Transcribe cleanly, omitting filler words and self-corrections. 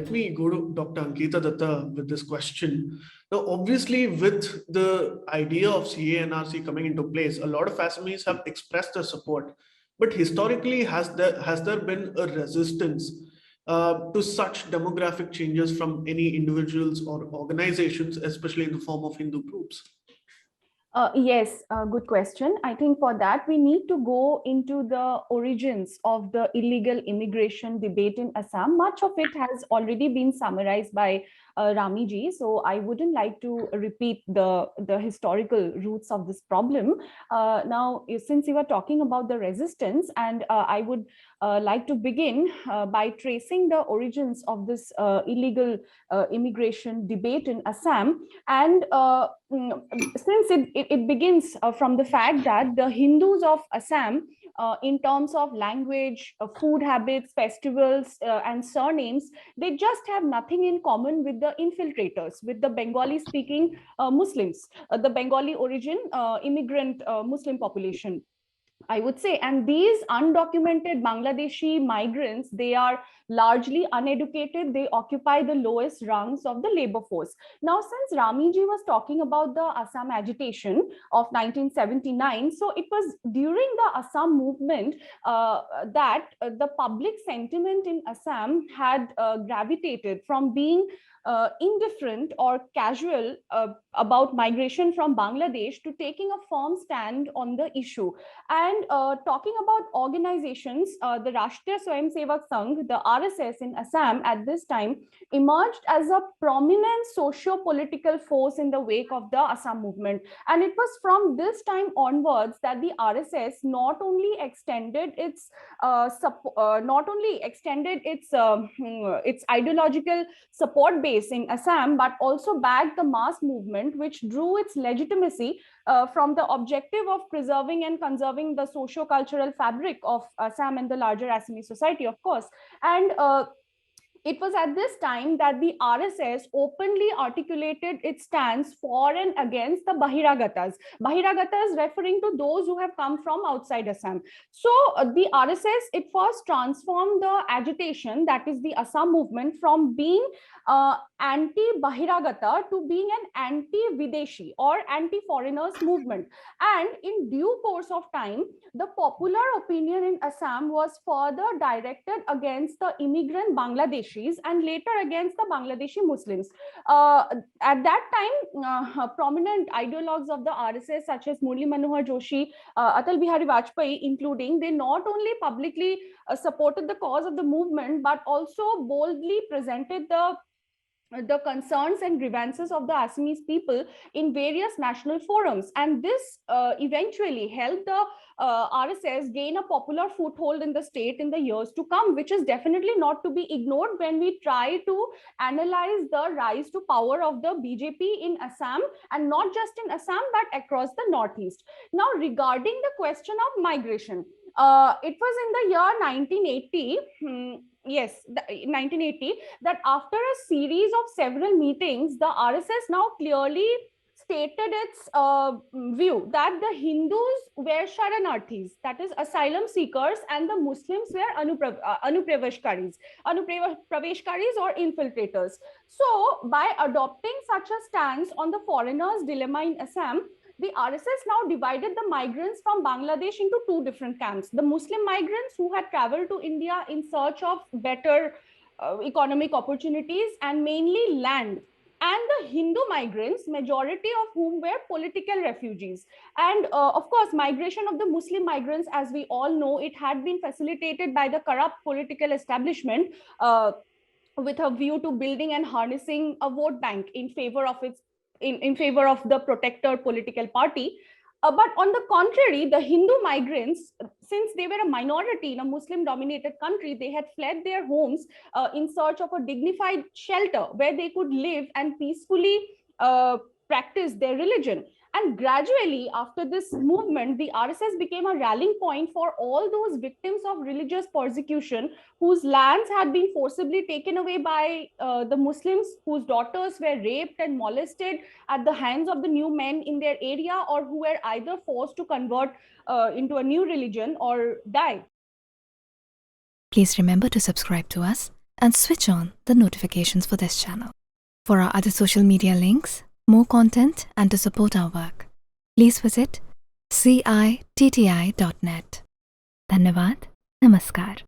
let me go to Dr. Ankita Datta with this question. Now, obviously, with the idea of CA and RC coming into place, a lot of Assamese have expressed their support. But historically, has there been a resistance to such demographic changes from any individuals or organizations, especially in the form of Hindu groups? Yes, good question. I think for that, we need to go into the origins of the illegal immigration debate in Assam. Much of it has already been summarized by Ramiji, so I wouldn't like to repeat the historical roots of this problem. Now, since you were talking about the resistance, and I would like to begin by tracing the origins of this illegal immigration debate in Assam. And since it begins from the fact that the Hindus of Assam, in terms of language, food habits, festivals, and surnames, they just have nothing in common with the infiltrators, with the Bengali-speaking Muslims, the Bengali origin immigrant Muslim population, I would say. And these undocumented Bangladeshi migrants, they are largely uneducated. They occupy the lowest rungs of the labor force. Now, since Ramiji was talking about the Assam agitation of 1979, so it was during the Assam movement that the public sentiment in Assam had gravitated from being indifferent or casual about migration from Bangladesh to taking a firm stand on the issue. And talking about organizations, the Rashtriya Swayamsevak Sangh, the RSS in Assam at this time, emerged as a prominent socio-political force in the wake of the Assam movement. And it was from this time onwards that the RSS not only extended its its ideological support base in Assam, but also backed the mass movement, which drew its legitimacy from the objective of preserving and conserving the socio-cultural fabric of Assam and the larger Assamese society, of course. And it was at this time that the RSS openly articulated its stance for and against the Bahiragatas. Bahiragatas referring to those who have come from outside Assam. So the RSS, it first transformed the agitation, that is the Assam movement, from being anti-Bahiragata to being an anti-Videshi or anti-foreigners movement. And in due course of time, the popular opinion in Assam was further directed against the immigrant Bangladeshis and later against the Bangladeshi Muslims. At that time, prominent ideologues of the RSS such as Murli Manohar Joshi, Atal Bihari Vajpayee including, they not only publicly supported the cause of the movement, but also boldly presented the concerns and grievances of the Assamese people in various national forums. And this eventually helped the RSS gain a popular foothold in the state in the years to come, which is definitely not to be ignored when we try to analyze the rise to power of the BJP in Assam, and not just in Assam, but across the Northeast. Now, regarding the question of migration, it was in the year 1980, yes, 1980, that after a series of several meetings, the RSS now clearly stated its view that the Hindus were Sharanarthis, that is asylum seekers, and the Muslims were Anupraveshkaris or infiltrators. So by adopting such a stance on the foreigners' dilemma in Assam, the RSS now divided the migrants from Bangladesh into two different camps. The Muslim migrants who had traveled to India in search of better economic opportunities and mainly land, and the Hindu migrants, majority of whom were political refugees. And of course, migration of the Muslim migrants, as we all know, it had been facilitated by the corrupt political establishment with a view to building and harnessing a vote bank in favor of its in favor of the protector political party. But on the contrary, the Hindu migrants, since they were a minority in a Muslim-dominated country, they had fled their homes in search of a dignified shelter where they could live and peacefully practice their religion. And gradually, after this movement, the RSS became a rallying point for all those victims of religious persecution whose lands had been forcibly taken away by the Muslims, whose daughters were raped and molested at the hands of the new men in their area, or who were either forced to convert into a new religion or die. Please remember to subscribe to us and switch on the notifications for this channel. For our other social media links, more content, and to support our work, please visit citti.net. Dhanyavad. Namaskar.